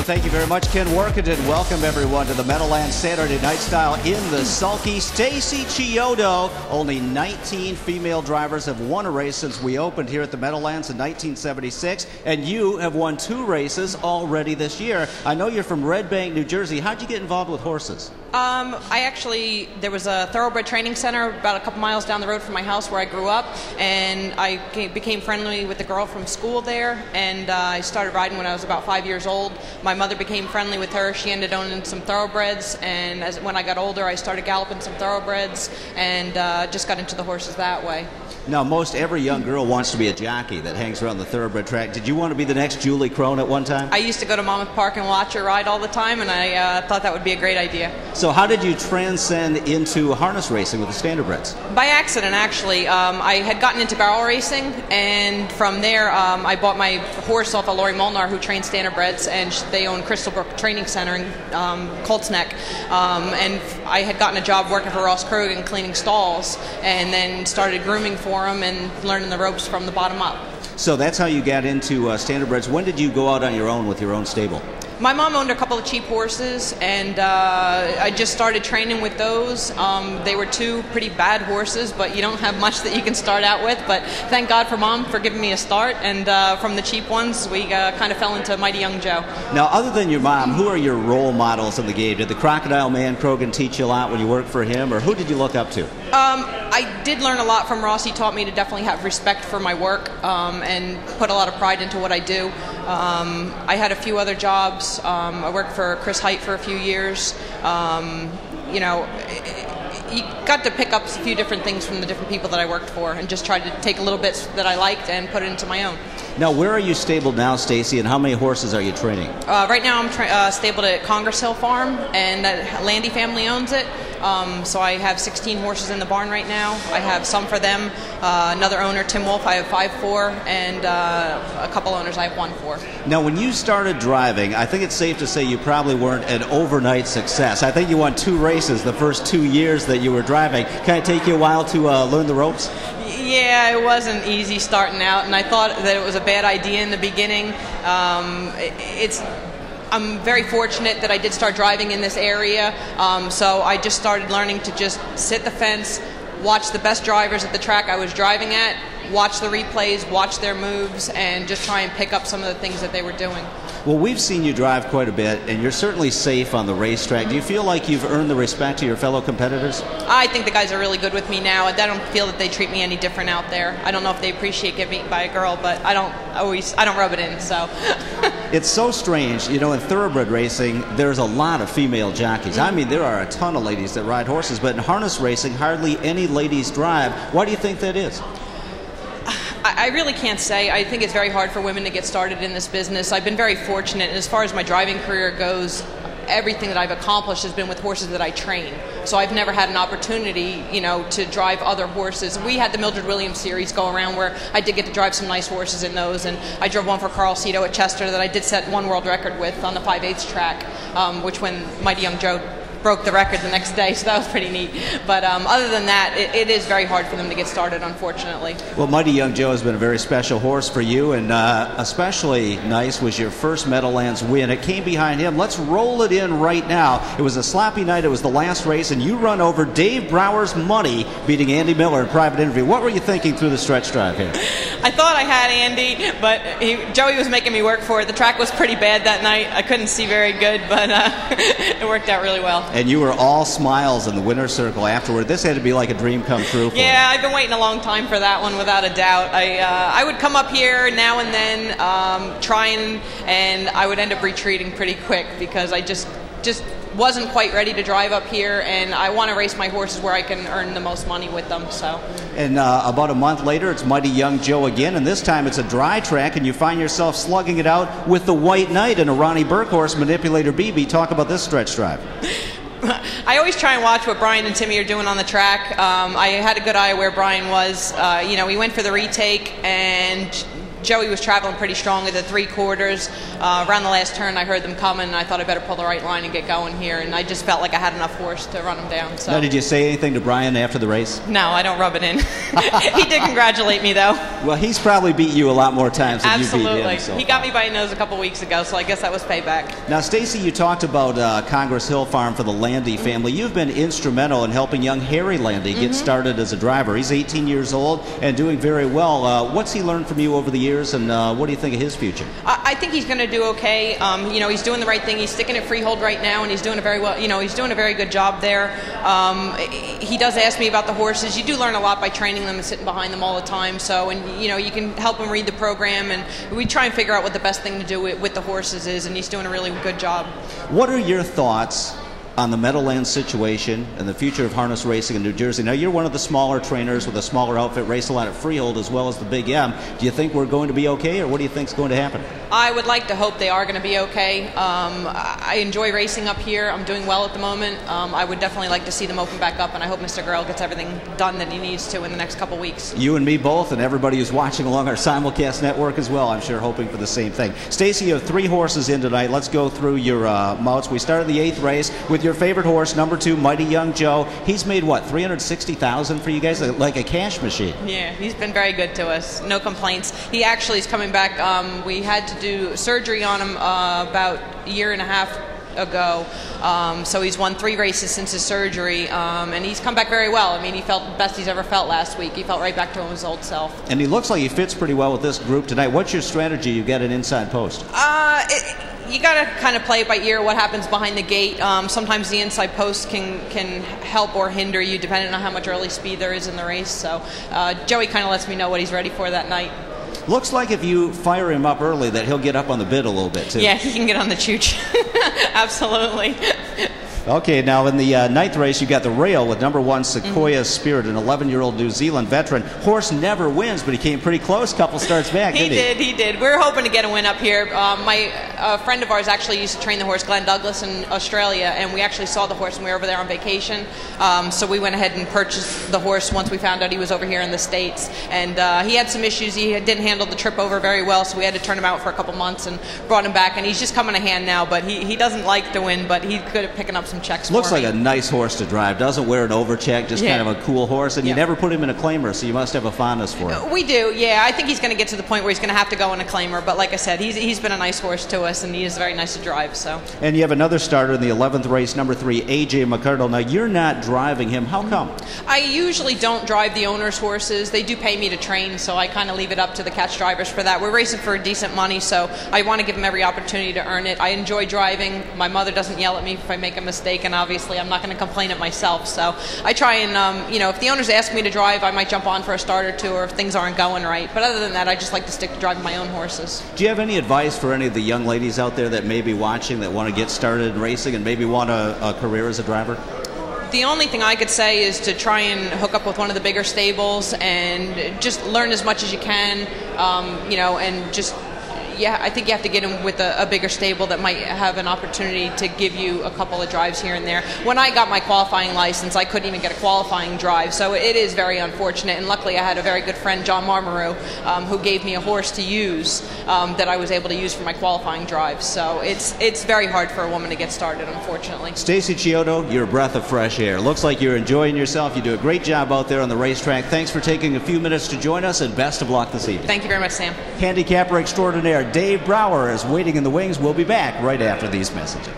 Well, thank you very much, Ken Workington. Welcome, everyone, to the Meadowlands Saturday Night Style In The Sulky. Stacy Chiodo. Only 19 female drivers have won a race since we opened here at the Meadowlands in 1976, and you have won 2 races already this year. I know you're from Red Bank, New Jersey. How'd you get involved with horses? There was a thoroughbred training center about a couple miles down the road from my house where I grew up, and I became friendly with the girl from school there, and I started riding when I was about 5 years old. My mother became friendly with her. She ended owning some thoroughbreds, and when I got older, I started galloping some thoroughbreds, and just got into the horses that way. Now, most every young girl wants to be a jockey that hangs around the thoroughbred track. Did you want to be the next Julie Crone at one time? I used to go to Monmouth Park and watch her ride all the time, and I thought that would be a great idea. So how did you transcend into harness racing with the standardbreds? By accident, actually. I had gotten into barrel racing, and from there I bought my horse off of Lori Molnar, who trained standardbreds, and they own Crystal Brook Training Center in Colts Neck. And I had gotten a job working for Ross Krogan cleaning stalls, and then started grooming for him and learning the ropes from the bottom up. So that's how you got into standardbreds. When did you go out on your own with your own stable? My mom owned a couple of cheap horses, and I just started training with those. They were 2 pretty bad horses, but you don't have much that you can start out with. But thank God for Mom for giving me a start, and from the cheap ones, we kind of fell into Mighty Young Joe. Now, other than your mom, who are your role models in the game? Did the Crocodile Man Krogan teach you a lot when you worked for him, or who did you look up to? I did learn a lot from Ross. He taught me to definitely have respect for my work and put a lot of pride into what I do. I had a few other jobs. I worked for Chris Height for a few years. You know, you got to pick up a few different things from the different people that I worked for, and just tried to take a little bit that I liked and put it into my own. Now, where are you stabled now, Stacy, and how many horses are you training? Right now I'm stabled at Congress Hill Farm, and Landy family owns it. So I have 16 horses in the barn right now. I have some for them. Another owner, Tim Wolf, I have 5 for, and a couple owners I have 1 for. Now, when you started driving, I think it's safe to say you probably weren't an overnight success. I think you won 2 races the first 2 years that you were driving. Can it take you a while to learn the ropes? Yeah, it wasn't easy starting out, and I thought that it was a bad idea in the beginning. I'm very fortunate that I did start driving in this area, so I just started learning to just sit the fence, watch the best drivers at the track I was driving at, watch the replays, watch their moves, and just try and pick up some of the things that they were doing. Well, we've seen you drive quite a bit, and you're certainly safe on the racetrack. Do you feel like you've earned the respect of your fellow competitors? I think the guys are really good with me now, and I don't feel that they treat me any different out there. I don't know if they appreciate getting beaten by a girl, but I don't rub it in, so. It's so strange, you know, in thoroughbred racing, there's a lot of female jockeys. I mean, there are a ton of ladies that ride horses, but in harness racing, hardly any ladies drive. Why do you think that is? I really can't say. I think it's very hard for women to get started in this business. I've been very fortunate, and as far as my driving career goes, everything that I've accomplished has been with horses that I train. So I've never had an opportunity, you know, to drive other horses. We had the Mildred Williams series go around where I did get to drive some nice horses in those, and I drove one for Carl Cito at Chester that I did set 1 world record with on the 5/8 track, which when Mighty Young Joe broke the record the next day, so that was pretty neat. But other than that, it is very hard for them to get started, unfortunately. Well, Mighty Young Joe has been a very special horse for you, and especially nice was your first Meadowlands win. It came behind him. Let's roll it in right now. It was a sloppy night. It was the last race, and you run over Dave Brower's Money, beating Andy Miller in private interview. What were you thinking through the stretch drive here? I thought I had Andy, but Joey was making me work for it. The track was pretty bad that night. I couldn't see very good, but it worked out really well. And you were all smiles in the winner's circle afterward. This had to be like a dream come true for you. Yeah, I've been waiting a long time for that one, without a doubt. I would come up here now and then, trying, and I would end up retreating pretty quick because I just wasn't quite ready to drive up here, and I want to race my horses where I can earn the most money with them. So. And about a month later, it's Mighty Young Joe again, and this time it's a dry track, and you find yourself slugging it out with the White Knight and a Ronnie Burke horse, Manipulator BB. Talk about this stretch drive. I always try and watch what Brian and Timmy are doing on the track. I had a good eye where Brian was. You know, he went for the retake, and Joey was traveling pretty strong at the 3/4. Around the last turn, I heard them coming, and I thought I better pull the right line and get going here. And I just felt like I had enough horse to run him down. So. Now, did you say anything to Brian after the race? No, I don't rub it in. He did congratulate me, though. Well, he's probably beat you a lot more times than Absolutely. you beat him. So he got me by the nose a couple weeks ago, so I guess that was payback. Now, Stacy, you talked about Congress Hill Farm for the Landy family. You've been instrumental in helping young Harry Landy get started as a driver. He's 18 years old and doing very well. What's he learned from you over the years, and what do you think of his future? I think he's going to do okay. He's doing the right thing. He's sticking at Freehold right now, and he's doing a very well. He's doing a very good job there. He does ask me about the horses. You do learn a lot by training them and sitting behind them all the time. So, you can help him read the program, and we try and figure out what the best thing to do with the horses is, and he's doing a really good job. What are your thoughts on the Meadowlands situation and the future of harness racing in New Jersey? Now, you're one of the smaller trainers with a smaller outfit, race a lot at Freehold as well as the Big M. Do you think we're going to be okay, or what do you think is going to happen? I would like to hope they are going to be okay. I enjoy racing up here. I'm doing well at the moment. I would definitely like to see them open back up, and I hope Mr. Gurl gets everything done that he needs to in the next couple weeks. You and me both, and everybody who's watching along our simulcast network as well, I'm sure, hoping for the same thing. Stacy, you have 3 horses in tonight. Let's go through your mounts. We started the 8th race with your favorite horse, number 2, Mighty Young Joe. He's made, what, $360,000 for you guys? Like a cash machine. Yeah, he's been very good to us. No complaints. He actually is coming back. We had to do surgery on him about a year and a half ago. So he's won 3 races since his surgery, and he's come back very well. I mean, he felt the best he's ever felt last week. He felt right back to his old self. And he looks like he fits pretty well with this group tonight. What's your strategy? You get an inside post. You got to kind of play it by ear, what happens behind the gate. Sometimes the inside post can help or hinder you depending on how much early speed there is in the race. So Joey kind of lets me know what he's ready for that night. Looks like if you fire him up early that he'll get up on the bid a little bit too. Yeah, he can get on the chooch. Absolutely. Okay, now in the 9th race, you got the rail with number 1, Sequoia Spirit, an 11-year-old New Zealand veteran. Horse never wins, but he came pretty close. Couple starts back, didn't he? He did. We're hoping to get a win up here. A friend of ours actually used to train the horse, Glenn Douglas, in Australia, and we actually saw the horse when we were over there on vacation. So we went ahead and purchased the horse once we found out he was over here in the States. And he had some issues. He didn't handle the trip over very well, so we had to turn him out for a couple months and brought him back. And he's just coming to hand now, but he doesn't like to win, but he's good at picking up some checks. Looks like a nice horse to drive. Doesn't wear an overcheck, just kind of a cool horse. And you never put him in a claimer, so you must have a fondness for him. We do, yeah. I think he's going to get to the point where he's going to have to go in a claimer. But like I said, he's been a nice horse to us, and he is very nice to drive. So. And you have another starter in the 11th race, number 3, AJ McCardle. Now, you're not driving him. How come? I usually don't drive the owner's horses. They do pay me to train, so I kind of leave it up to the catch drivers for that. We're racing for decent money, so I want to give them every opportunity to earn it. I enjoy driving. My mother doesn't yell at me if I make a mistake, and obviously I'm not going to complain at myself. So I try and, if the owners ask me to drive, I might jump on for a start or 2, or if things aren't going right. But other than that, I just like to stick to driving my own horses. Do you have any advice for any of the young ladies out there that may be watching that want to get started in racing and maybe want a career as a driver? The only thing I could say is to try and hook up with one of the bigger stables and just learn as much as you can, and just I think you have to get in with a bigger stable that might have an opportunity to give you a couple of drives here and there. When I got my qualifying license, I couldn't even get a qualifying drive, so it is very unfortunate. And luckily, I had a very good friend, John Marmaru, who gave me a horse to use that I was able to use for my qualifying drive. So it's very hard for a woman to get started, unfortunately. Stacy Chiodo, you're a breath of fresh air. Looks like you're enjoying yourself. You do a great job out there on the racetrack. Thanks for taking a few minutes to join us, and best of luck this evening. Thank you very much, Sam. Handicapper extraordinaire Dave Brower is waiting in the wings. We'll be back right after these messages.